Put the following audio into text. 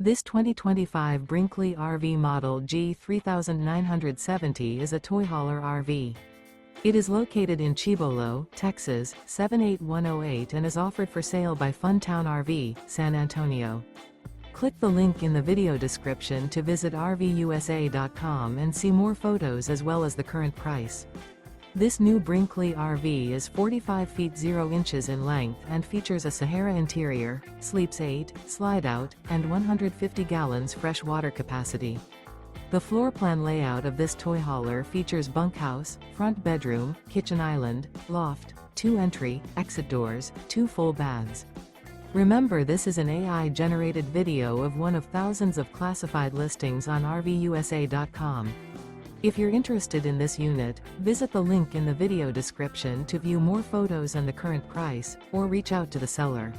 This 2025 Brinkley RV Model G 3970 is a toy hauler RV. It is located in Cibolo, Texas, 78108 and is offered for sale by Funtown RV, San Antonio. Click the link in the video description to visit RVUSA.com and see more photos as well as the current price. This new Brinkley RV is 45 feet 0 inches in length and features a SAHARA interior, sleeps 8, slide-out, and 150 gallons fresh water capacity. The floor plan layout of this toy hauler features bunkhouse, front bedroom, kitchen island, loft, 2 entry, exit doors, 2 full baths. Remember, this is an AI-generated video of one of thousands of classified listings on RVUSA.com. If you're interested in this unit, visit the link in the video description to view more photos and the current price, or reach out to the seller.